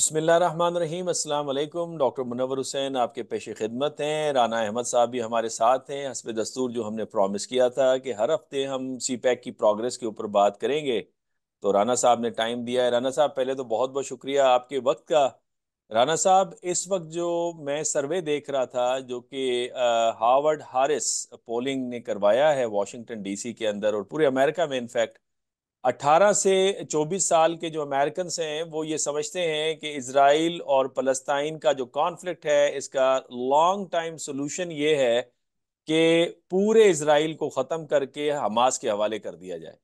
बिस्मिल्लाहिर्रहमानिर्रहीम। अस्सलाम वालेकुम। डॉक्टर मुनव्वर हुसैन आपके पेशे खिदमत हैं। राना अहमद साहब भी हमारे साथ हैं। हस्ब दस्तूर जो हमने प्रॉमिस किया था कि हर हफ्ते हम सी पैक की प्रोग्रेस के ऊपर बात करेंगे, तो राना साहब ने टाइम दिया है। राना साहब, पहले तो बहुत बहुत शुक्रिया आपके वक्त का। राना साहब, इस वक्त जो मैं सर्वे देख रहा था जो कि हार्वर्ड हारिस पोलिंग ने करवाया है वाशिंगटन डीसी के अंदर और पूरे अमेरिका में, इनफैक्ट 18 से 24 साल के जो अमेरिकन हैं वो ये समझते हैं कि इसराइल और फलस्तीन का जो कॉन्फ्लिक्ट है इसका लॉन्ग टाइम सोल्यूशन ये है कि पूरे इसराइल को ख़त्म करके हमास के हवाले कर दिया जाए।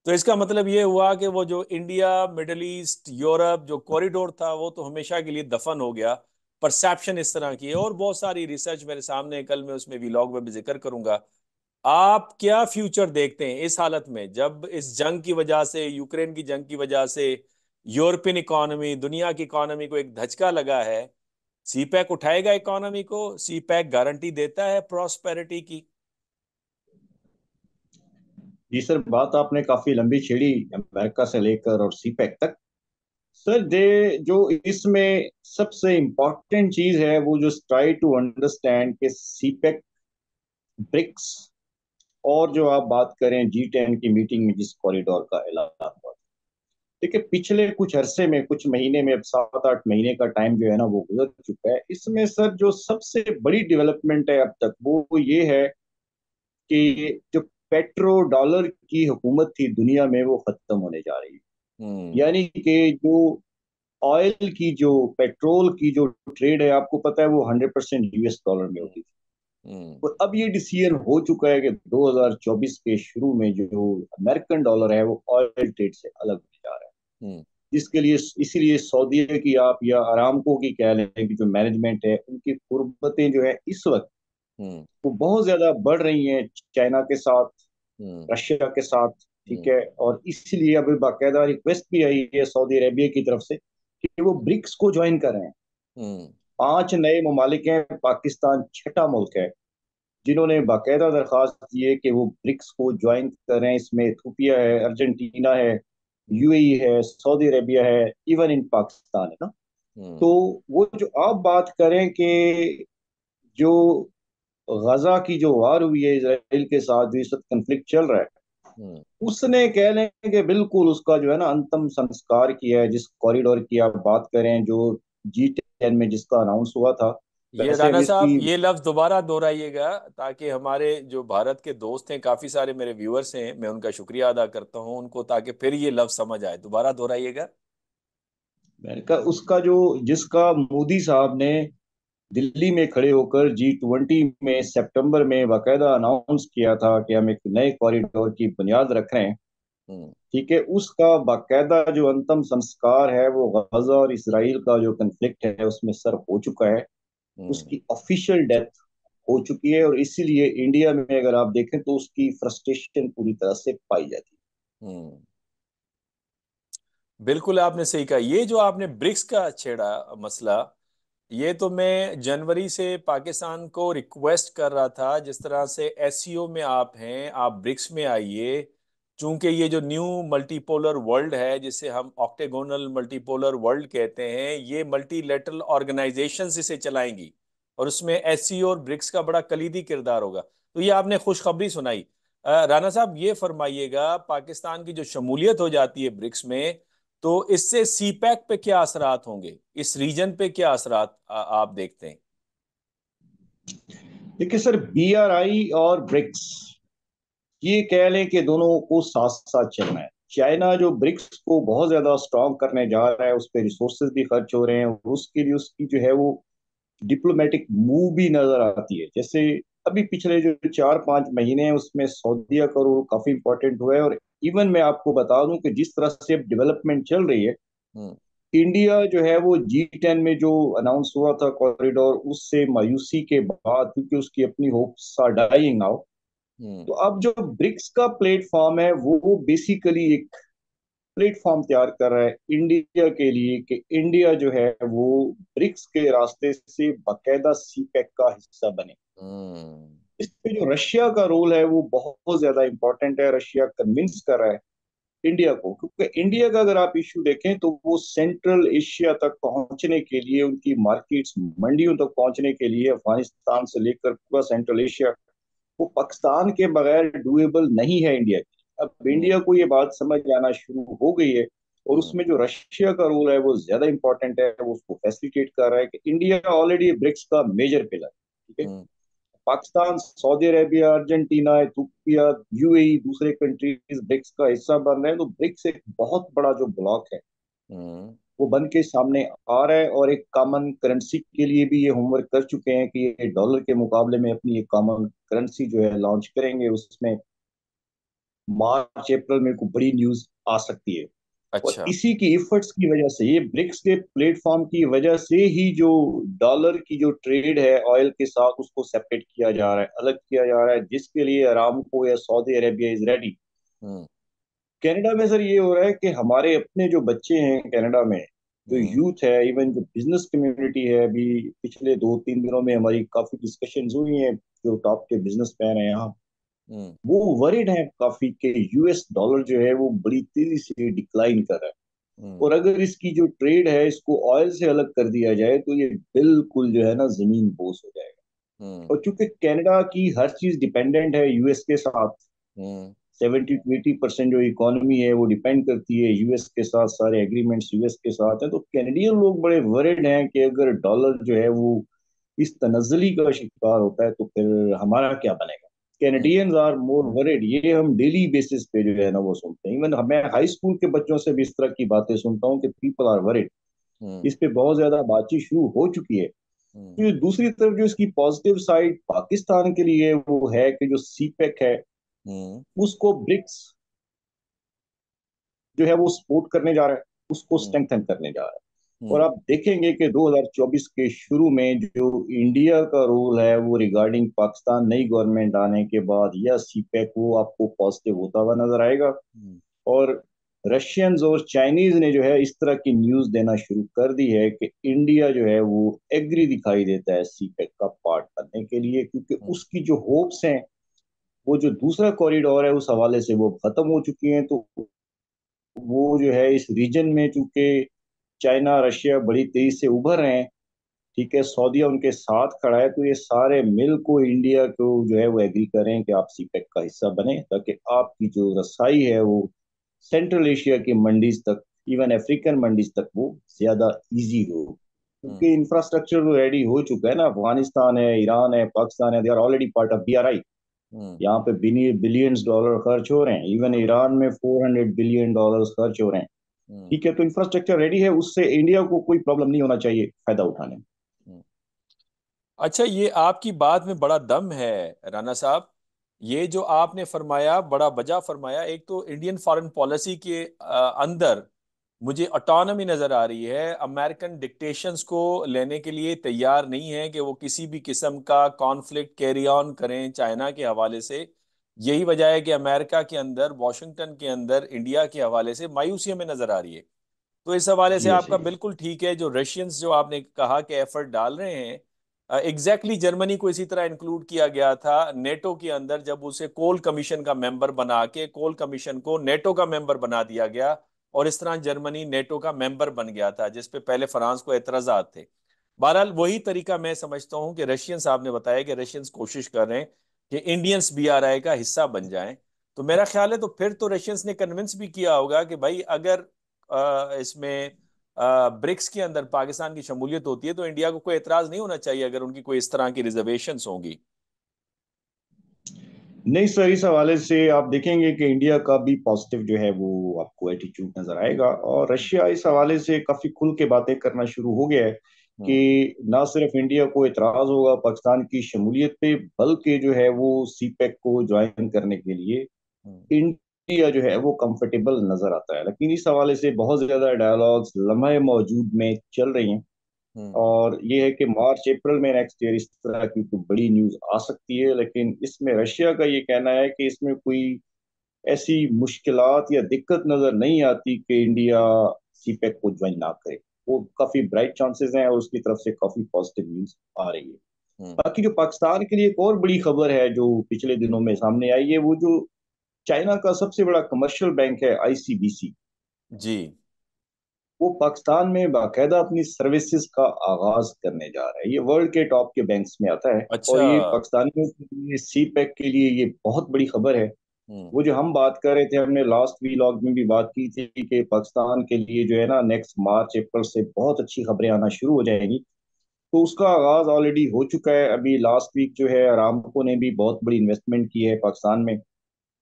तो इसका मतलब ये हुआ कि वो जो इंडिया, मिडल ईस्ट, यूरोप जो कॉरिडोर था वो तो हमेशा के लिए दफन हो गया। परसेप्शन इस तरह की है और बहुत सारी रिसर्च मेरे सामने है, कल मैं उसमें व्लॉग में भी जिक्र करूंगा। आप क्या फ्यूचर देखते हैं इस हालत में, जब इस जंग की वजह से, यूक्रेन की जंग की वजह से यूरोपियन इकोनॉमी, दुनिया की इकोनॉमी को एक धचका लगा है? सीपैक उठाएगा इकोनॉमी को? सीपैक गारंटी देता है प्रॉस्पेरिटी की? जी सर, बात आपने काफी लंबी छेड़ी अमेरिका से लेकर और सीपैक तक। सर जो इसमें सबसे इम्पोर्टेंट चीज है वो जो ट्राई टू अंडरस्टैंड के सीपैक, ब्रिक्स और जो आप बात करें G10 की मीटिंग में जिस कॉरिडोर का ऐलान हुआ। देखिए, पिछले कुछ अरसे में, कुछ महीने में, अब 7-8 महीने का टाइम जो है ना वो गुजर चुका है। इसमें सर जो सबसे बड़ी डेवलपमेंट है अब तक वो ये है कि जो पेट्रो डॉलर की हुकूमत थी दुनिया में वो खत्म होने जा रही है। हम्म। यानी कि जो ऑयल की, जो पेट्रोल की जो ट्रेड है, आपको पता है वो 100% US डॉलर में होती थी। हम्म। और अब ये डिसीजन हो चुका है कि 2024 के शुरू में जो अमेरिकन डॉलर है वो ऑयल ट्रेड से अलग होने जा रहा है। हम्म। जिसके लिए, इसीलिए सऊदी की आप या अरामको की कह लें कि जो मैनेजमेंट है उनकी कुर्बतें जो है इस वक्त हम्म। वो बहुत ज्यादा बढ़ रही हैं चाइना के साथ, हम्म। रशिया के साथ। ठीक हम्म। है, और इसलिए अभी बाकायदा रिक्वेस्ट भी आई है सऊदी अरेबिया की तरफ से कि वो ब्रिक्स को ज्वाइन करें। हम्म। 5 नए ममालिक हैं, पाकिस्तान छठा मुल्क है जिन्होंने बाकायदा दरखास्त की है कि वो ब्रिक्स को ज्वाइन करें। इसमें इथोपिया है, अर्जेंटीना है, हम्म। UAE है, सऊदी अरेबिया है, इवन इन पाकिस्तान है ना। तो हम्म। वो जो आप बात करें कि जो गजा की जो वार हुई है इसराइल के साथ, जो इस वक्त कंफ्लिक्ट चल रहा है, हम्म। उसने कह लें कि बिल्कुल उसका जो है ना अंतिम संस्कार किया है। जिस कॉरिडोर की आप बात करें, जो G10 में जिसका अनाउंस हुआ था, ये वैसे राना अभी साहब, इसकी। ये लफ्ज दोबारा दोहराइएगा ताकि हमारे जो भारत के दोस्त हैं, काफी सारे मेरे व्यूअर्स हैं, मैं उनका शुक्रिया अदा करता हूं उनको, ताकि फिर ये लफ्ज समझ आए। दोबारा दोहराइएगा। मैंने कहा उसका जो, जिसका मोदी साहब ने दिल्ली में खड़े होकर G20 में सितंबर में बाकायदा अनाउंस किया था कि हम एक नए कॉरिडोर की बुनियाद रख रहे हैं। हम्म। ठीक है, उसका बाकायदा जो अंतिम संस्कार है वो गजा और इसराइल का जो कन्फ्लिक्ट है उसमें सर हो चुका है। हम्म। उसकी ऑफिशियल डेथ हो चुकी है, और इसीलिए इंडिया में अगर आप देखें तो उसकी फ्रस्ट्रेशन पूरी तरह से पाई जाती हम्म। बिल्कुल आपने सही कहा। ये जो आपने ब्रिक्स का छेड़ा मसला, ये तो मैं जनवरी से पाकिस्तान को रिक्वेस्ट कर रहा था, जिस तरह से एससीओ में आप हैं, आप ब्रिक्स में आइए। चूंकि ये जो न्यू मल्टीपोलर वर्ल्ड है, जिसे हम ऑक्टेगोनल मल्टीपोलर वर्ल्ड कहते हैं, ये मल्टीलेटरल ऑर्गेनाइजेशंस इसे चलाएंगी और उसमें एससीओ और ब्रिक्स का बड़ा कलीदी किरदार होगा। तो ये आपने खुशखबरी सुनाई। राना साहब, ये फरमाइएगा, पाकिस्तान की जो शमूलियत हो जाती है ब्रिक्स में, तो इससे सीपैक पे क्या असरात होंगे, इस रीजन पे क्या असरात आप देखते हैं? है। देखिए सर, BRI और ब्रिक्स, ये कह लें कि दोनों को साथ साथ चलना है। चाइना जो ब्रिक्स को बहुत ज्यादा स्ट्रांग करने जा रहा है, उस पर रिसोर्सेज भी खर्च हो रहे हैं, और उसके लिए उसकी जो है वो डिप्लोमेटिक मूव भी नजर आती है। जैसे अभी पिछले जो 4-5 महीने हैं उसमें सऊदीया का रोल काफी इंपॉर्टेंट हुआ है। और इवन मैं आपको बता दूं कि जिस तरह से अब डेवलपमेंट चल रही है, हम्म। इंडिया जो है वो G10 में जो अनाउंस हुआ था कॉरिडोर, उससे मायूसी के बाद, क्योंकि उसकी अपनी होप्स आर डाइंग नाउ, हम्म। तो अब जो ब्रिक्स का प्लेटफॉर्म है वो बेसिकली एक प्लेटफॉर्म तैयार कर रहा है इंडिया के लिए कि इंडिया जो है वो ब्रिक्स के रास्ते से बाकायदा सीपैक का हिस्सा बने। हम्म। इस पे जो रशिया का रोल है वो बहुत ज्यादा इंपॉर्टेंट है। रशिया कन्विंस कर रहा है इंडिया को, क्योंकि इंडिया का अगर आप इश्यू देखें तो वो सेंट्रल एशिया तक पहुंचने के लिए, उनकी मार्केट्स मंडियों तक पहुंचने के लिए, अफगानिस्तान से लेकर पूरा सेंट्रल एशिया, वो पाकिस्तान के बगैर डुएबल नहीं है इंडिया की। अब हम्म। इंडिया को ये बात समझ आना शुरू हो गई है, और हम्म। उसमें जो रशिया का रोल है वो ज्यादा इंपॉर्टेंट है, वो उसको फैसिलिटेट कर रहा है कि इंडिया ऑलरेडी ब्रिक्स का मेजर पिलर, ठीक है। Hmm. Pakistan, Saudi Arabia, Argentina, Ethiopia, UAE, दूसरे कंट्रीज ब्रिक्स का हिस्सा बन रहे हैं, तो ब्रिक्स एक बहुत बड़ा जो ब्लॉक है हम्म। वो बन के सामने आ रहा है। और एक कॉमन करेंसी के लिए भी ये होमवर्क कर चुके हैं कि ये डॉलर के मुकाबले में अपनी एक कॉमन करेंसी जो है लॉन्च करेंगे, उसमें मार्च अप्रैल में कोई बड़ी न्यूज आ सकती है। और अच्छा। इसी की इफर्ट्स की वजह से, ये ब्रिक्स के प्लेटफॉर्म की वजह से ही जो डॉलर की जो ट्रेड है ऑयल के साथ, उसको सेपरेट किया जा रहा है, अलग किया जा रहा है, जिसके लिए अरामको या Saudi Arabia is ready. Hmm. Canada में सर ये हो रहा है कि हमारे अपने जो बच्चे हैं कनाडा में, जो हम्म। यूथ है, इवन जो बिजनेस कम्युनिटी है, अभी पिछले 2-3 दिनों में हमारी काफी डिस्कशंस हुई हैं, जो टॉप के बिजनेसमैन हैं यहाँ, हम्म। वो वरिड हैं काफी कि यूएस डॉलर जो है वो बड़ी तेजी से डिक्लाइन कर रहा है। हम्म। और अगर इसकी जो ट्रेड है इसको ऑयल से अलग कर दिया जाए तो ये बिल्कुल जो है ना जमीन बोस हो जाएगा। हम्म। और चूंकि कनाडा की हर चीज डिपेंडेंट है यूएस के साथ, हम्म। 70-80% जो इकोनॉमी है वो डिपेंड करती है यूएस के साथ, सारे एग्रीमेंट्स यूएस के साथ है, तो कैनेडियन लोग बड़े वरिड हैं कि अगर डॉलर जो है वो इस तनज़ली का शिकार होता है तो फिर हमारा क्या बनेगा। हम्म। कैनेडियंस आर मोर वरिड, ये हम डेली बेसिस पे जो है ना वो सुनते हैं। इवन मैं हाई स्कूल के बच्चों से भी इस तरह की बातें सुनता हूँ कि पीपल आर वरिड। हम्म। इस पे बहुत ज्यादा बातचीत शुरू हो चुकी है। हम्म। तो दूसरी तरफ जो इसकी पॉजिटिव साइड पाकिस्तान के लिए वो है कि जो सीपेक है हम्म। उसको ब्रिक्स जो है वो सपोर्ट करने जा रहा है, उसको हम्म। स्ट्रेंथन करने जा रहा है। और हम्म। आप देखेंगे कि 2024 के शुरू में जो इंडिया का रोल है वो रिगार्डिंग पाकिस्तान नई गवर्नमेंट आने के बाद या सीपैक, वो आपको पॉजिटिव होता हुआ नजर आएगा। हम्म। और रशियंस और चाइनीज ने जो है इस तरह की न्यूज देना शुरू कर दी है कि इंडिया जो है वो एग्री दिखाई देता है सीपैक का पार्ट बनने के लिए, क्योंकि हम्म। उसकी जो होप्स हैं वो जो दूसरा कॉरिडोर है उस हवाले से वो खत्म हो चुकी हैं। तो वो जो है इस रीजन में, चूंकि चाइना रशिया बड़ी तेजी से उभर रहे हैं, ठीक है, सऊदीया उनके साथ खड़ा है, तो ये सारे मिल को इंडिया को जो है वो एग्री करें कि आप सीपेक का हिस्सा बने, ताकि आपकी जो रसाई है वो सेंट्रल एशिया की मंडीज तक, इवन अफ्रीकन मंडीज तक वो ज्यादा इजी हो। हम्म। क्योंकि इंफ्रास्ट्रक्चर तो रेडी हो चुका है ना, अफगानिस्तान है, ईरान है, पाकिस्तान है, they are already part of BRI। Hmm. यहाँ पे बिलियंस डॉलर खर्च हो रहे हैं, इवन ईरान में $400 बिलियन खर्च हो रहे हैं। हम्म। ठीक है, तो इंफ्रास्ट्रक्चर रेडी है, उससे इंडिया को कोई प्रॉब्लम नहीं होना चाहिए फायदा उठाने में। हम्म। अच्छा, ये आपकी बात में बड़ा दम है राना साहब। ये जो आपने फरमाया बड़ा बजा फरमाया। एक तो इंडियन फॉरेन पॉलिसी के अंदर मुझे ऑटोनॉमी नजर आ रही है। अमेरिकन डिक्टेशंस को लेने के लिए तैयार नहीं है कि वो किसी भी किस्म का कॉन्फ्लिक्ट कैरी ऑन करें चाइना के हवाले से। यही वजह है कि अमेरिका के अंदर, वॉशिंगटन के अंदर इंडिया के हवाले से मायूसी हमें नजर आ रही है। तो इस हवाले से जी आपका जी। बिल्कुल ठीक है। जो रशियंस जो आपने कहा कि एफर्ट डाल रहे हैं, एग्जैक्टली जर्मनी को इसी तरह इंक्लूड किया गया था नेटो के अंदर, जब उसे कोल कमीशन का मेंबर बना के कोल कमीशन को नेटो का मेंबर बना दिया गया। और इस तरह जर्मनी नेटो का मेंबर बन गया था, जिसपे पहले फ्रांस को एतराजात थे। बहरहाल वही तरीका मैं समझता हूं कि रशियंस, आपने बताया कि रशियंस कोशिश कर रहे हैं कि इंडियंस BRI का हिस्सा बन जाएं। तो मेरा ख्याल है तो फिर तो रशियंस ने कन्विंस भी किया होगा कि भाई अगर इसमें ब्रिक्स के अंदर पाकिस्तान की शमूलियत होती है तो इंडिया को कोई एतराज नहीं होना चाहिए अगर उनकी कोई इस तरह की रिजर्वेशंस होंगी। नहीं सर, इस हवाले से आप देखेंगे कि इंडिया का भी पॉजिटिव जो है वो आपको एटीट्यूड नजर आएगा, और रशिया इस हवाले से काफी खुल के बातें करना शुरू हो गया है हम्म। कि ना सिर्फ इंडिया को इतराज होगा पाकिस्तान की शमूलियत पे, बल्कि जो है वो सीपेक को ज्वाइन करने के लिए हम्म। इंडिया जो है वो कंफर्टेबल नजर आता है। लेकिन इस हवाले से बहुत ज्यादा डायलॉग्स लम्हे मौजूद में चल रही हैं। हम्म। और ये है कि मार्च अप्रैल में नेक्स्ट ईयर इस तरह की कोई बड़ी न्यूज आ सकती है, लेकिन इसमें रशिया का ये कहना है कि इसमें कोई ऐसी मुश्किलात या दिक्कत नजर नहीं आती कि इंडिया सीपेक को ज्वाइन ना करे। वो काफी ब्राइट चांसेस हैं और उसकी तरफ से काफी पॉजिटिव न्यूज आ रही है। हम्म। बाकी जो पाकिस्तान के लिए एक और बड़ी खबर है जो पिछले दिनों में सामने आई है, वो जो चाइना का सबसे बड़ा कमर्शियल बैंक है आईसीबीसी, जी। वो पाकिस्तान में बाकायदा अपनी सर्विसेज का आगाज करने जा रहा है। ये वर्ल्ड के टॉप के बैंक्स में आता है और अच्छा। ये पाकिस्तानियों के लिए, सी पैक के लिए ये बहुत बड़ी खबर है। हम्म। वो जो हम बात कर रहे थे, हमने लास्ट वीलॉग में भी बात की थी कि पाकिस्तान के लिए जो है ना, नेक्स्ट मार्च अप्रैल से बहुत अच्छी खबरें आना शुरू हो जाएंगी। तो उसका आगाज ऑलरेडी हो चुका है। अभी लास्ट वीक जो है अरामको ने भी बहुत बड़ी इन्वेस्टमेंट की है पाकिस्तान में।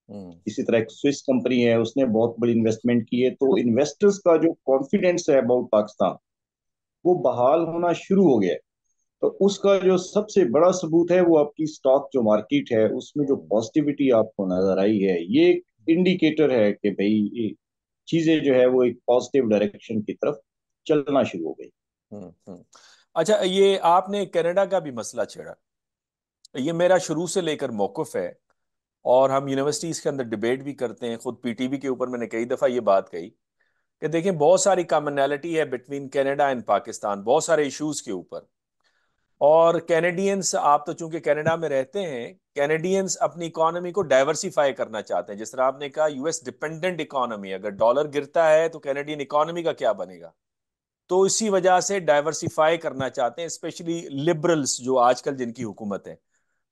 हम्म। इसी तरह एक स्विस कंपनी है, उसने बहुत बड़ी इन्वेस्टमेंट की है। तो इन्वेस्टर्स का जो कॉन्फिडेंस है अबाउट पाकिस्तान, वो बहाल होना शुरू हो गया है। तो उसका जो सबसे बड़ा सबूत है वो आपकी स्टॉक जो मार्केट है उसमें जो हम्म। पॉजिटिविटी आपको नजर आई है, ये एक इंडिकेटर है कि भाई ये चीजें जो है वो एक पॉजिटिव डायरेक्शन की तरफ चलना शुरू हो गई। हम्म। अच्छा, ये आपने कनाडा का भी मसला छेड़ा। ये मेरा शुरू से लेकर मौक़िफ़ है, और हम यूनिवर्सिटीज़ के अंदर डिबेट भी करते हैं। खुद पीटीबी के ऊपर मैंने कई दफ़ा ये बात कही कि देखें, बहुत सारी कॉमनैलिटी है बिटवीन कनाडा एंड पाकिस्तान, बहुत सारे इश्यूज़ के ऊपर। और कैनेडियंस, आप तो चूंकि कनाडा में रहते हैं, कैनेडियंस अपनी इकोनॉमी को डाइवर्सिफाई करना चाहते हैं। जिस तरह आपने कहा, यूएस डिपेंडेंट इकोनॉमी, अगर डॉलर गिरता है तो कैनेडियन इकोनॉमी का क्या बनेगा। तो इसी वजह से डाइवर्सिफाई करना चाहते हैं, स्पेशली लिबरल्स जो आजकल जिनकी हुकूमत है।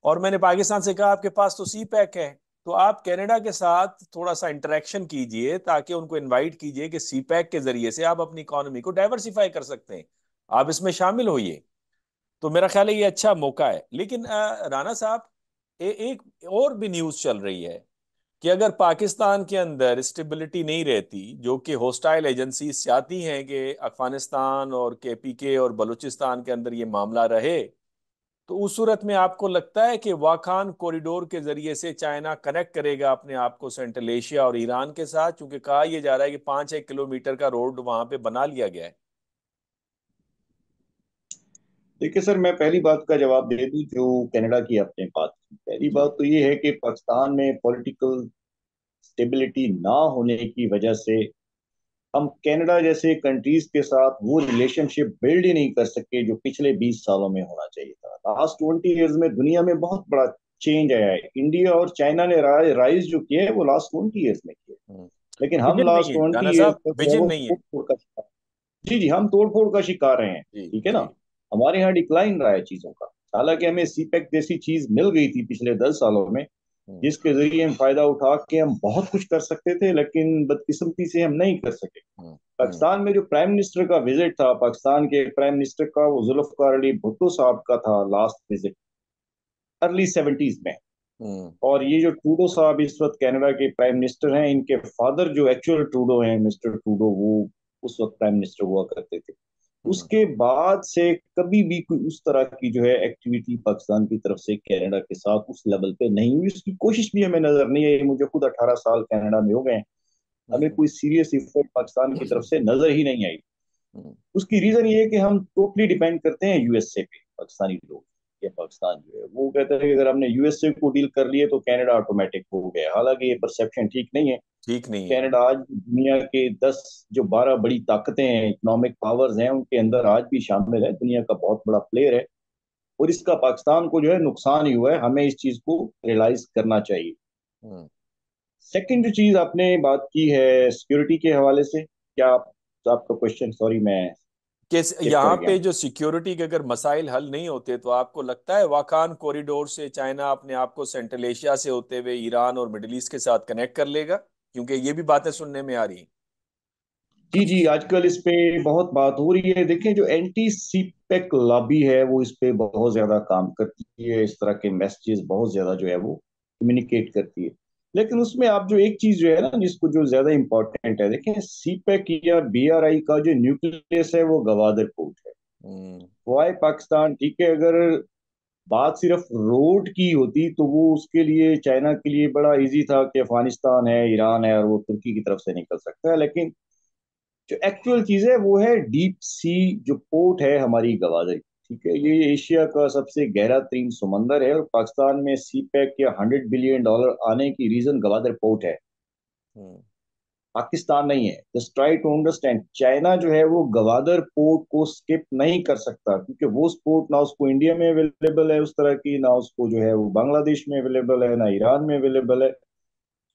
और मैंने पाकिस्तान से कहा, आपके पास तो सी पैक है, तो आप कनाडा के साथ थोड़ा सा इंटरेक्शन कीजिए, ताकि उनको इनवाइट कीजिए कि सी पैक के जरिए से आप अपनी इकोनॉमी को डाइवर्सिफाई कर सकते हैं, आप इसमें शामिल होइए। तो मेरा ख्याल है ये अच्छा मौका है। लेकिन राना साहब, एक और भी न्यूज़ चल रही है कि अगर पाकिस्तान के अंदर स्टेबिलिटी नहीं रहती, जो कि होस्टाइल एजेंसी चाहती हैं कि अफगानिस्तान और केपीके और बलूचिस्तान के अंदर ये मामला रहे, तो उस सूरत में आपको लगता है कि वाखान कॉरिडोर के जरिए से चाइना कनेक्ट करेगा अपने आप को सेंट्रल एशिया और ईरान के साथ? क्योंकि कहा यह जा रहा है कि 5-1 किलोमीटर का रोड वहां पे बना लिया गया है। देखिए सर, मैं पहली बात का जवाब दे दूं जो कनाडा की आपने बात की। पहली जी। बात तो ये है कि पाकिस्तान में पॉलिटिकल स्टेबिलिटी ना होने की वजह से हम कनाडा जैसे कंट्रीज के साथ वो रिलेशनशिप बिल्ड ही नहीं कर सके जो पिछले 20 सालों में होना चाहिए था। लास्ट 20 ईयर्स में दुनिया में बहुत बड़ा चेंज आया है। इंडिया और चाइना ने राइज जो किया है वो लास्ट 20 ईयर्स में किया है। हम्म। लेकिन हम विजन नहीं लास्ट है राना 20 ईयर्स साहब, तक जो है विजन वो नहीं है। तोड़ फोड़ का शिकार। जी जी, हम तोड़ फोड़ का शिकार रहे हैं। जी। ठीक है ना। जी। हमारे यहाँ डिक्लाइन रहा है चीजों का। हालांकि हमें सीपेक जैसी चीज मिल गई थी पिछले 10 सालों में, हम्म। जिसके जरिए हम फायदा उठा के हम बहुत कुछ कर सकते थे, लेकिन बदकिस्मती से हम नहीं कर सके। हम्म। हम्म। पाकिस्तान में जो प्राइम मिनिस्टर का विजिट था, पाकिस्तान के प्राइम मिनिस्टर का, वो जुल्फकार अली भुट्टो साहब का था लास्ट विजिट, अर्ली 70s में। हम्म। और ये जो ट्रूडो साहब इस वक्त कनाडा के प्राइम मिनिस्टर हैं, इनके फादर जो एक्चुअल ट्रूडो हैं, मिस्टर ट्रूडो, वो उस वक्त प्राइम मिनिस्टर हुआ करते थे। हम्म। उसके बाद से कभी भी कोई उस तरह की जो है एक्टिविटी पाकिस्तान की तरफ से कनाडा के साथ उस लेवल पे नहीं हुई। उसकी कोशिश भी हमें नजर नहीं आई। मुझे खुद 18 साल कनाडा में हो गए हैं, हमें हम्म। कोई सीरियस इफर्ट पाकिस्तान की तरफ से नजर ही नहीं आई। हम्म। उसकी रीजन ये है कि हम टोटली डिपेंड करते हैं यूएसए पे। पाकिस्तानी लोग या पाकिस्तान जो है वो कहते हैं कि अगर हमने यूएसए को डील कर लिए तो कनाडा ऑटोमेटिक हो गया। हालांकि ये परसेप्शन ठीक नहीं है। ठीक नहीं है। कनाडा आज भी दुनिया के 10 जो 12 बड़ी ताकतें हैं, इकोनॉमिक पावर्स हैं, उनके अंदर आज भी शामिल है। दुनिया का बहुत बड़ा प्लेयर है। और इसका पाकिस्तान को जो है नुकसान ही हुआ है। हमें इस चीज को रियलाइज करना चाहिए। हम्म। सेकंड जो चीज आपने बात की है सिक्योरिटी के हवाले से, क्या तो आपका क्वेश्चन, सॉरी मैं कि चेक कर यहाँ गया पे हूँ। जो सिक्योरिटी के अगर मसाइल हल नहीं होते, तो आपको लगता है वाखान कॉरिडोर से चाइना अपने आप को सेंट्रल एशिया से होते हुए ईरान और मिडिल ईस्ट के साथ कनेक्ट कर लेगा? क्योंकि ये भी बातें सुनने में आ रही हैं। जी जी, आजकल इस पे बहुत बात हो रही है। देखें, जो एंटी सीपेक लॉबी है वो इस पे बहुत ज्यादा काम करती है। इस तरह के मैसेजेस बहुत ज्यादा जो है वो कम्युनिकेट करती है। लेकिन उसमें आप जो एक चीज जो है ना, जिसको जो ज्यादा इंपॉर्टेंट है, देखें सीपेक या बीआरआई का जो न्यूक्लियस है वो गवादर पोर्ट है। हम्म। वाई पाकिस्तान, ठीक है, अगर बात सिर्फ रोड की होती तो वो उसके लिए, चाइना के लिए बड़ा इजी था कि अफगानिस्तान है, ईरान है और वो तुर्की की तरफ से निकल सकता है। लेकिन जो एक्चुअल चीज है वो है डीप सी जो पोर्ट है हमारी गवादरी। ठीक है, ये एशिया का सबसे गहरा तरीन समंदर है और पाकिस्तान में सी पैक या $100 बिलियन आने की रीजन गवादर पोर्ट है, हम्म। पाकिस्तान नहीं है। Just try to understand, China जो है वो गवादर पोर्ट को स्किप नहीं कर सकता, क्योंकि वो पोर्ट ना उसको इंडिया में अवेलेबल है उस तरह की, ना उसको जो है वो बांग्लादेश में अवेलेबल है, ना ईरान में अवेलेबल है।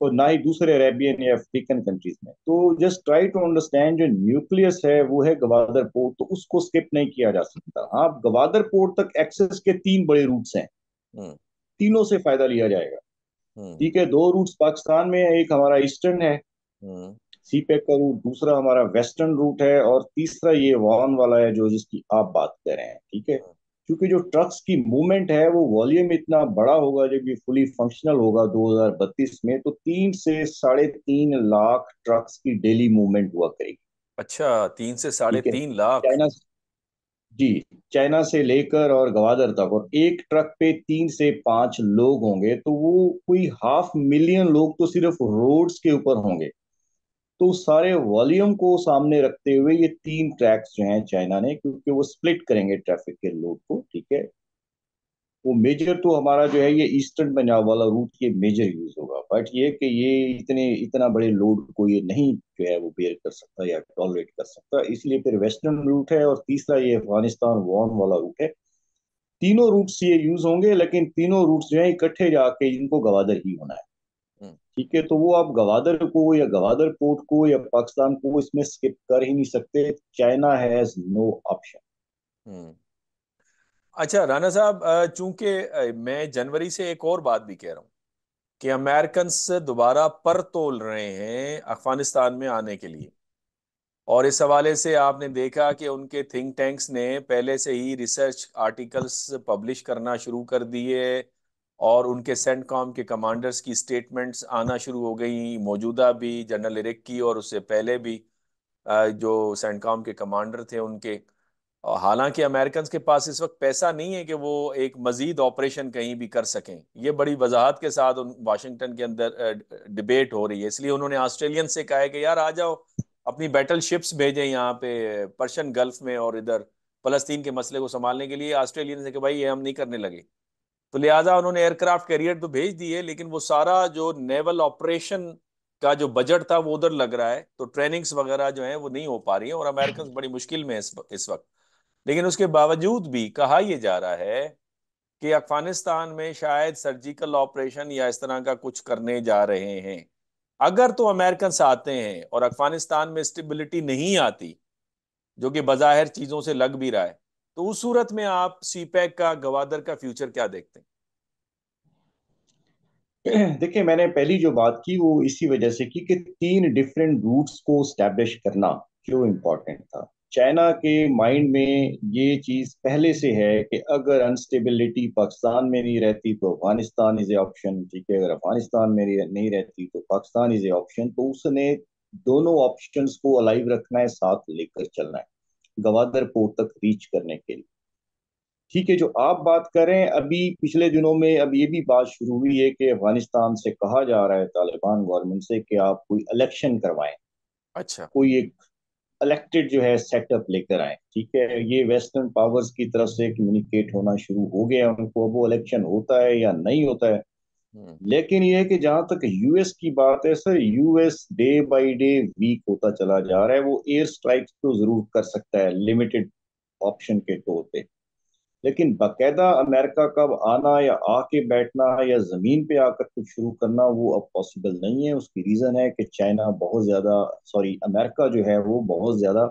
और ना ही दूसरे अरेबियन या अफ्रीकन कंट्रीज में। तो जस्ट ट्राई टू अंडरस्टैंड, जो न्यूक्लियस है वो है गवादर पोर्ट, तो उसको स्किप नहीं किया जा सकता। हाँ, गवादर पोर्ट तक एक्सेस के तीन बड़े रूट्स हैं, हम्म। तीनों से फायदा लिया जाएगा। हम्म। ठीक है, दो रूट्स पाकिस्तान में है, एक हमारा ईस्टर्न है हम्म। सी पैक का रूट, दूसरा हमारा वेस्टर्न रूट है, और तीसरा ये वान वाला है जो जिसकी आप बात कर रहे हैं। ठीक है, क्योंकि जो ट्रक्स की मूवमेंट है वो वॉल्यूम इतना बड़ा होगा, जब ये फुली फंक्शनल होगा 2032 में, तो 3 से 3.5 लाख ट्रक्स की डेली मूवमेंट हुआ करेगी। अच्छा, 3 से 3.5 लाख। चाइना, जी, चाइना से लेकर और गवादर तक, और एक ट्रक पे 3 से 5 लोग होंगे, तो वो कोई 500,000 लोग तो सिर्फ रोड्स के ऊपर होंगे। तो उस सारे वॉल्यूम को सामने रखते हुए ये 3 ट्रैक्स जो हैं चाइना ने, क्योंकि वो स्प्लिट करेंगे ट्रैफिक के लोड को। ठीक है, वो मेजर तो हमारा जो है ये ईस्टर्न पंजाब वाला रूट ये मेजर यूज होगा, बट ये कि ये इतना बड़े लोड को ये नहीं जो है वो बेयर कर सकता या टॉलरेट कर सकता, इसलिए फिर वेस्टर्न रूट है, और तीसरा ये अफगानिस्तान वॉन वाला रूट है। तीनों रूट्स ये यूज होंगे, लेकिन तीनों रूट्स जो है इकट्ठे जाके इनको गवादर ही होना है। हम्म। ठीक है, तो वो आप गवादर को या गवादर पोर्ट को या पाकिस्तान को इसमें स्किप कर ही नहीं सकते। China has no option. Hmm. अच्छा राना साहब, चूंकि मैं जनवरी से एक और बात भी कह रहा हूं कि अमेरिकन दोबारा पर तोल रहे हैं अफगानिस्तान में आने के लिए। और इस हवाले से आपने देखा कि उनके थिंक टैंक्स ने पहले से ही रिसर्च आर्टिकल्स पब्लिश करना शुरू कर दिए, और उनके सेंटकॉम के कमांडर्स की स्टेटमेंट्स आना शुरू हो गई, मौजूदा भी जनरल इरिक की और उससे पहले भी जो सेंटकॉम के कमांडर थे उनके। और हालांकि अमेरिकन के पास इस वक्त पैसा नहीं है कि वो एक मजीद ऑपरेशन कहीं भी कर सकें, ये बड़ी वजाहत के साथ वाशिंगटन के अंदर डिबेट हो रही है। इसलिए उन्होंने ऑस्ट्रेलियन से कहा है कि यार आ जाओ, अपनी बैटल शिप्स भेजें यहाँ पे पर्शियन गल्फ में, और इधर फलस्तीन के मसले को संभालने के लिए। ऑस्ट्रेलियन से कि भाई ये हम नहीं करने लगे, तो लिहाजा उन्होंने एयरक्राफ्ट कैरियर तो भेज दिए, लेकिन वो सारा जो नेवल ऑपरेशन का जो बजट था वो उधर लग रहा है, तो ट्रेनिंग्स वगैरह जो है वो नहीं हो पा रही है, और अमेरिकन बड़ी मुश्किल में है इस वक्त। लेकिन उसके बावजूद भी कहा यह जा रहा है कि अफगानिस्तान में शायद सर्जिकल ऑपरेशन या इस तरह का कुछ करने जा रहे हैं। अगर तो अमेरिकन आते हैं और अफगानिस्तान में स्टेबिलिटी नहीं आती, जो कि बजाहिर चीजों से लग भी रहा है, तो उस सूरत में आप सीपैक का, गवादर का फ्यूचर क्या देखते हैं? देखिए, मैंने पहली जो बात की वो इसी वजह से की कि 3 डिफरेंट रूट्स को स्टैब्लिश करना क्यों इम्पोर्टेंट था। चाइना के माइंड में ये चीज पहले से है कि अगर अनस्टेबिलिटी पाकिस्तान में नहीं रहती तो अफगानिस्तान इज ए ऑप्शन। ठीक है, अगर अफगानिस्तान में नहीं रहती तो पाकिस्तान इज ए ऑप्शन, तो उसने दोनों ऑप्शंस को अलाइव रखना है, साथ लेकर चलना है गवादर पोर्ट तक रीच करने के लिए। ठीक है, जो आप बात करें, अभी पिछले दिनों में अब ये भी बात शुरू हुई है कि अफगानिस्तान से कहा जा रहा है तालिबान गवर्नमेंट से कि आप कोई इलेक्शन करवाएं, अच्छा। कोई एक इलेक्टेड जो है सेटअप लेकर आए। ठीक है, ये वेस्टर्न पावर्स की तरफ से कम्युनिकेट होना शुरू हो गया उनको, अब वो इलेक्शन होता है या नहीं होता है। हम्म। लेकिन ये है कि जहां तक यूएस की बात है sir, US day by day weak होता चला जा रहा है। वो एयर स्ट्राइक्स तो जरूर कर सकता है लिमिटेड ऑप्शन के तौर पे, लेकिन बाकायदा अमेरिका का आना या आके बैठना या जमीन पे आकर कुछ शुरू करना वो अब पॉसिबल नहीं है। उसकी रीजन है कि चाइना बहुत ज्यादा, सॉरी, अमेरिका जो है वो बहुत ज्यादा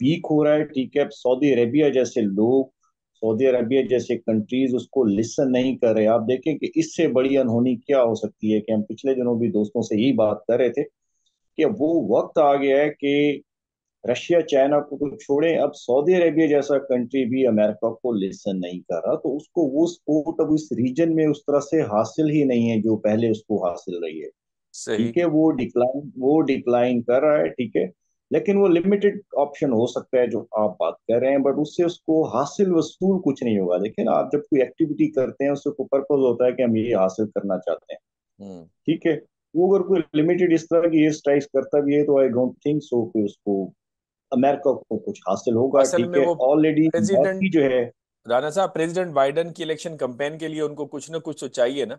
वीक हो रहा है। ठीक है, अब सऊदी अरेबिया जैसे लोग, सऊदी अरेबिया जैसे कंट्रीज उसको लिसन नहीं कर रहे। आप देखें कि इससे बड़ी अनहोनी क्या हो सकती है, कि हम पिछले दिनों भी दोस्तों से यही बात कर रहे थे कि अब वो वक्त आ गया है कि रशिया चाइना को तो छोड़े, अब सऊदी अरेबिया जैसा कंट्री भी अमेरिका को लिसन नहीं कर रहा, तो उसको वो सपोर्ट अब इस रीजन में उस तरह से हासिल ही नहीं है जो पहले उसको हासिल रही है। सही। ठीक है, वो डिक्लाइन कर रहा है। ठीक है, लेकिन वो लिमिटेड ऑप्शन हो सकता है जो आप बात कर रहे हैं, बट उससे उसको हासिल वसूल कुछ नहीं होगा। लेकिन आप जब कोई एक्टिविटी करते हैं उससे कोई पर्पज होता है कि हम ये हासिल करना चाहते हैं। हम्म। ठीक है, वो अगर कोई लिमिटेड इस तरह की ये स्ट्राइक्स करता भी है तो आई डोंट थिंक सो कि उसको अमेरिका को कुछ हासिल होगा। असल ठीक में है, वो ऑलरेडी प्रेसिडेंट, बाकी जो है, राणा साहब, प्रेसिडेंट बाइडेन की इलेक्शन कैंपेन के लिए उनको कुछ ना कुछ तो चाहिए ना।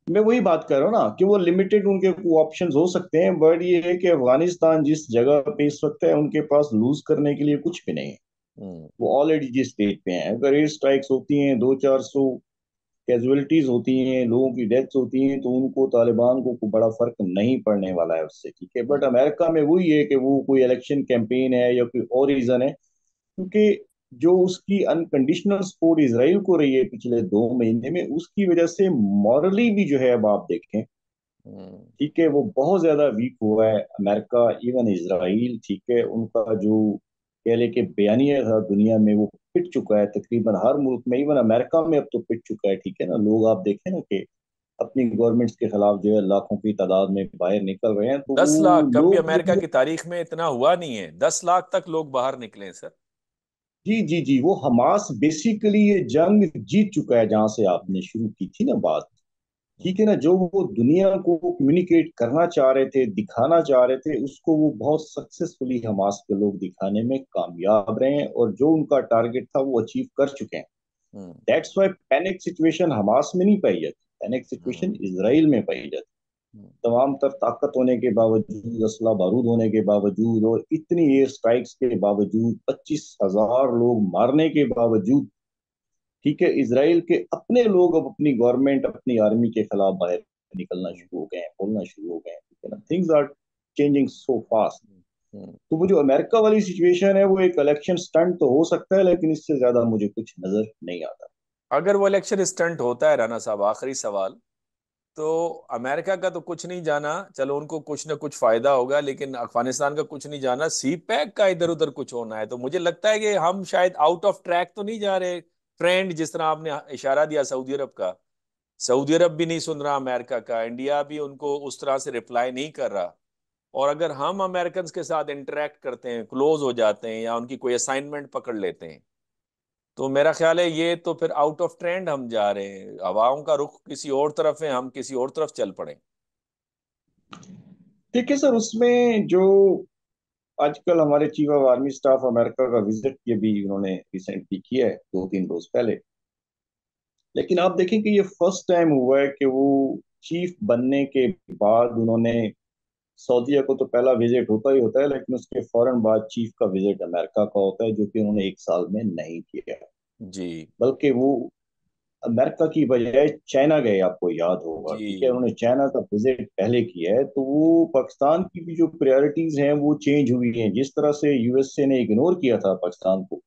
मैं वही बात कर रहा हूँ ना कि वो लिमिटेड उनके ऑप्शंस हो सकते हैं, बट ये है कि अफगानिस्तान जिस जगह पे इस वक्त है उनके पास लूज करने के लिए कुछ भी नहीं है। हम्म। वो ऑलरेडी जिस स्टेज पे हैं, अगर एयर स्ट्राइक्स होती हैं 200-400 कैजुअलिटीज होती हैं, लोगों की डेथ्स होती हैं, तो उनको तालिबान को बड़ा फर्क नहीं पड़ने वाला है उससे, ठीक है। बट अमेरिका में वही है कि वो कोई इलेक्शन कैंपेन है या कोई और रीजन है, क्योंकि जो उसकी अनकंडीशनल सपोर्ट इसराइल को रही है पिछले 2 महीने में, उसकी वजह से मॉरली भी जो है, अब आप देखें, हम्म। ठीक है, वो बहुत ज्यादा वीक हुआ है। अमेरिका, इवन इसराइल, ठीक है, उनका जो कह ले कि बयानिया था दुनिया में, वो पिट चुका है तकरीबन हर मुल्क में, इवन अमेरिका में अब तो पिट चुका है, ठीक है ना। लोग आप देखें ना कि अपनी गवर्नमेंट्स के खिलाफ जो है लाखों की तादाद में बाहर निकल रहे हैं, तो दस वो लाख कभी लोग जो अमेरिका है, की तारीख में इतना हुआ नहीं है, 10 लाख तक लोग बाहर निकले हैं सर। जी जी जी, वो हमास बेसिकली ये जंग जीत चुका है, जहां से आपने शुरू की थी ना बात, ठीक है ना। जो वो दुनिया को कम्युनिकेट करना चाह रहे थे, दिखाना चाह रहे थे, उसको वो बहुत सक्सेसफुली हमास के लोग दिखाने में कामयाब रहे हैं, और जो उनका टारगेट था वो अचीव कर चुके हैं। Hmm. That's why panic situation Hamas में नहीं पाई जाती, पैनिक हम्म। सिचुएशन इसराइल में पाई जाती। हम्म। तमाम तर ताकत होने के बावजूद, असला बारूद होने के बावजूद, और इतनी एयर स्ट्राइक्स के बावजूद, 25,000 लोग मारने के बावजूद, ठीक है, इसराइल के अपने लोग अब अपनी गवर्नमेंट, अपनी आर्मी के खिलाफ बाहर निकलना हम्म। शुरू हो गए हैं, बोलना शुरू हो गए हैं, ठीक है ना। Things are changing so fast. Hmm. तो वो जो अमेरिका वाली सिचुएशन है, वो एक इलेक्शन स्टंट तो हो सकता है, लेकिन इससे ज्यादा मुझे कुछ नजर नहीं आता। अगर वो इलेक्शन स्टंट होता है राना साहब, आखिरी सवाल, तो अमेरिका का तो कुछ नहीं जाना, चलो उनको कुछ ना कुछ फायदा होगा, लेकिन अफगानिस्तान का कुछ नहीं जाना, सी पैक का इधर उधर कुछ होना है। तो मुझे लगता है कि हम शायद आउट ऑफ ट्रैक तो नहीं जा रहे। ट्रेंड जिस तरह आपने इशारा दिया सऊदी अरब का, सऊदी अरब भी नहीं सुन रहा अमेरिका का, इंडिया भी उनको उस तरह से रिप्लाई नहीं कर रहा। और अगर हम अमेरिकन के साथ इंटरेक्ट करते हैं, क्लोज हो जाते हैं, या उनकी कोई असाइनमेंट पकड़ लेते हैं, तो मेरा ख्याल है ये तो फिर आउट ऑफ ट्रेंड हम जा रहे हैं, हवाओं का रुख किसी और तरफ है, हम किसी और तरफ चल पड़े। ठीक है सर, उसमें जो आजकल हमारे chief of army staff America का विजिट ये भी उन्होंने रिसेंटली किया है, 2-3 रोज पहले। लेकिन आप देखें कि ये फर्स्ट टाइम हुआ है कि वो चीफ बनने के बाद उन्होंने, सऊदीया को तो पहला विजिट होता ही होता है, लेकिन उसके फौरन बाद चीफ का विजिट अमेरिका का होता है, जो कि उन्होंने 1 साल में नहीं किया। जी। बल्कि वो अमेरिका की बजाय चाइना गए, आपको याद होगा, ठीक है, जी। उन्होंने चाइना का विजिट पहले किया है। तो वो पाकिस्तान की भी जो प्रायोरिटीज हैं वो चेंज हुई हैं, जिस तरह से यूएसए ने इग्नोर किया था पाकिस्तान को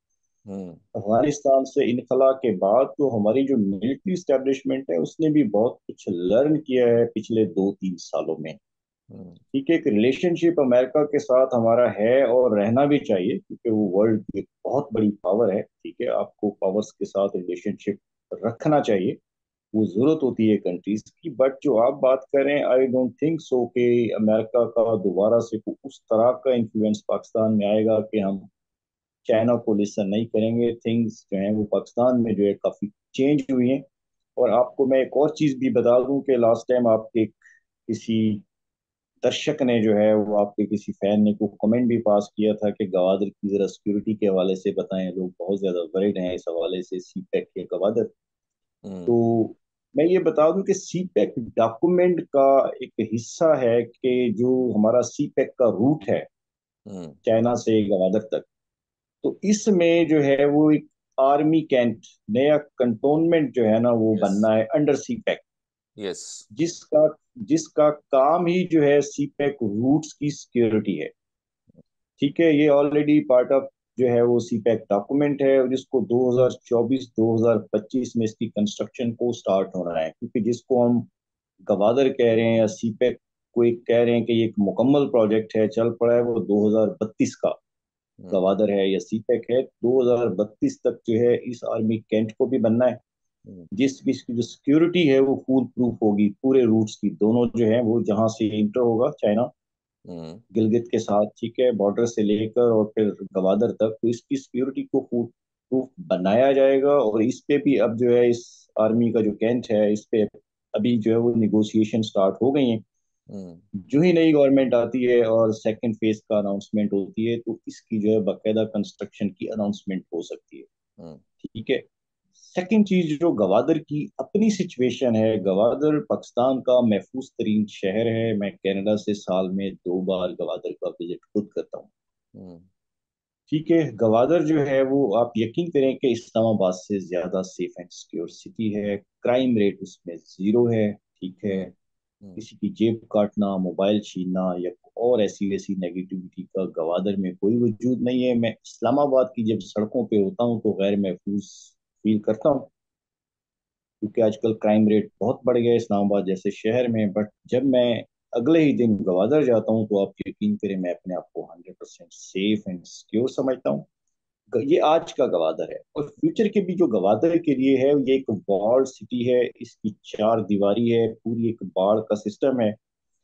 हम्म। अफगानिस्तान से इनखला के बाद, तो हमारी जो मिलिट्री स्टैब्लिशमेंट है उसने भी बहुत कुछ लर्न किया है पिछले 2-3 सालों में। हम्म। ठीक है, एक रिलेशनशिप अमेरिका के साथ हमारा है और रहना भी चाहिए, क्योंकि वो वर्ल्ड की एक बहुत बड़ी पावर है, ठीक है, आपको पावर्स के साथ रिलेशनशिप रखना चाहिए, वो जरूरत होती है कंट्रीज की। बट जो आप बात करें, आई डोंट थिंक सो कि अमेरिका का दोबारा से उस तरह का इन्फ्लुएंस पाकिस्तान में आएगा कि हम चाइना को लिसन नहीं करेंगे। थिंग्स जो है वो पाकिस्तान में जो है काफी चेंज हुई हैं। और आपको मैं एक और चीज भी बता दूं कि लास्ट टाइम आपके किसी दर्शक ने जो है, वो आपके किसी फैन ने को कमेंट भी पास किया था कि गवादर की जरा सिक्योरिटी के हवाले से बताएं, लोग बहुत ज्यादा वरीड हैं इस हवाले से, सी पैक के गवादर। हम्म। तो मैं ये बता दूं कि सी पैक डॉक्यूमेंट का एक हिस्सा है कि जो हमारा सी पैक का रूट है हम्म। चाइना से गवादर तक, तो इसमें जो है वो एक आर्मी कैंट, नया कंटोनमेंट जो है ना वो यस। बनना है अंडर सी पैक, यस। जिसका जिसका काम ही जो है सी पैक रूट्स की सिक्योरिटी है। ठीक है, ये ऑलरेडी पार्ट ऑफ जो है वो सी पैक डॉक्यूमेंट है, और जिसको 2024-2025 में इसकी कंस्ट्रक्शन को स्टार्ट होना है, क्योंकि जिसको हम गवादर कह रहे हैं या सी पैक को एक कह रहे हैं कि ये एक मुकम्मल प्रोजेक्ट है, चल पड़ा है, वो 2032 का हम्म। गवादर है या सी पैक है। 2032 तक जो है इस आर्मी कैंट को भी बनना है, हम्म। जिसकी जो सिक्योरिटी है वो फूल प्रूफ होगी पूरे रूट्स की, दोनों जो है वो जहां से इंटर होगा चाइना हम्म। गिलगित के साथ, ठीक है, बॉर्डर से लेकर और फिर गवादर तक, तो इसकी सिक्योरिटी को फूल प्रूफ बनाया जाएगा। और इस पे भी अब जो है इस आर्मी का जो कैंट है, इस पे अभी जो है वो निगोशिएशन स्टार्ट हो गई हैं। हम्म। जो ही नई गवर्नमेंट आती है और सेकंड फेज का अनाउंसमेंट होती है, तो इसकी जो है बाकायदा कंस्ट्रक्शन की अनाउंसमेंट हो सकती है, हम्म। ठीक है। सेकंड चीज, जो गवादर की अपनी सिचुएशन है, गवादर पाकिस्तान का महफूज तरीन शहर है। मैं कनाडा से साल में 2 बार गवादर का विजिट खुद करता हूँ। हम्म। ठीक है, गवादर जो है वो आप यकीन करें कि इस्लामाबाद से ज़्यादा सेफ एंड सिक्योर सिटी है। क्राइम रेट उसमें ज़ीरो है। ठीक है। हम्म। हम्म। किसी की जेब काटना, मोबाइल छीनना या और ऐसी वैसी नेगेटिविटी का गवादर में कोई वजूद नहीं है। मैं इस्लामाबाद की जब सड़कों पे होता हूँ तो गैर महफूज फील करता हूँ, क्योंकि आजकल क्राइम रेट बहुत बढ़ गया है इस्लामाबाद जैसे शहर में। बट जब मैं अगले ही दिन गवादर जाता हूँ तो आप यकीन करें मैं अपने आप को 100% सेफ एंड सिक्योर समझता हूँ। ये आज का गवादर है, और फ्यूचर के भी जो गवादर के लिए है, ये एक वॉल्ड सिटी है। इसकी चार दीवारी है, पूरी एक बाढ़ का सिस्टम है।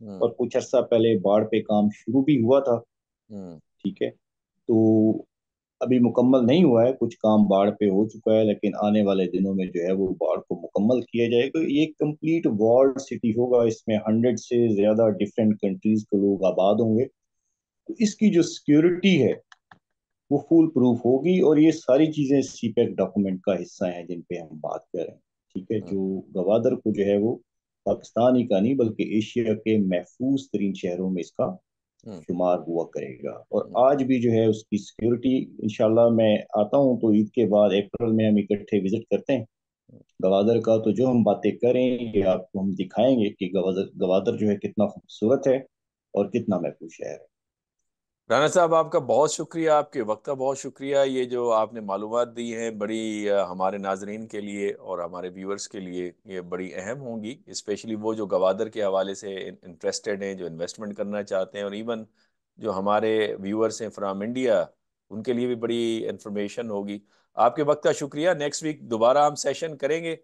हम्म। और कुछ अर्सा पहले बाढ़ पे काम शुरू भी हुआ था। हम्म। ठीक है। तो अभी मुकम्मल नहीं हुआ है, कुछ काम बाढ़ पे हो चुका है, लेकिन आने वाले दिनों में जो है वो बाढ़ को मुकम्मल किया जाएगा। ये कंप्लीट वॉल्ड सिटी होगा, इसमें 100 से ज्यादा डिफरेंट कंट्रीज के लोग आबाद होंगे। तो इसकी जो सिक्योरिटी है वो फुल प्रूफ होगी, और ये सारी चीजें सीपेक डॉक्यूमेंट का हिस्सा हैं जिन पे हम बात कर रहे हैं। ठीक है। हम्म। जो गवादर को जो है वो पाकिस्तान ही का नहीं बल्कि एशिया के महफूज तरीन शहरों में इसका हम्म। शुमार हुआ करेगा। और हम्म। आज भी जो है उसकी सिक्योरिटी, इंशाल्लाह मैं आता हूँ तो ईद के बाद अप्रैल में हम इकट्ठे विजिट करते हैं गवादर का। तो जो हम बातें करें ये आपको हम दिखाएंगे कि गवादर गवादर जो है कितना खूबसूरत है और कितना महफूज शहर है। राना साहब, आपका बहुत शुक्रिया, आपके वक्त का बहुत शुक्रिया। ये जो आपने मालूमात दी हैं बड़ी हमारे नाजरीन के लिए और हमारे व्यूअर्स के लिए ये बड़ी अहम होंगी, स्पेशली वो जो गवादर के हवाले से इंटरेस्टेड हैं, जो इन्वेस्टमेंट करना चाहते हैं, और इवन जो हमारे व्यूअर्स हैं फ्राम इंडिया, उनके लिए भी बड़ी इंफॉर्मेशन होगी। आपके वक्त का शुक्रिया। नेक्स्ट वीक दोबारा हम सेशन करेंगे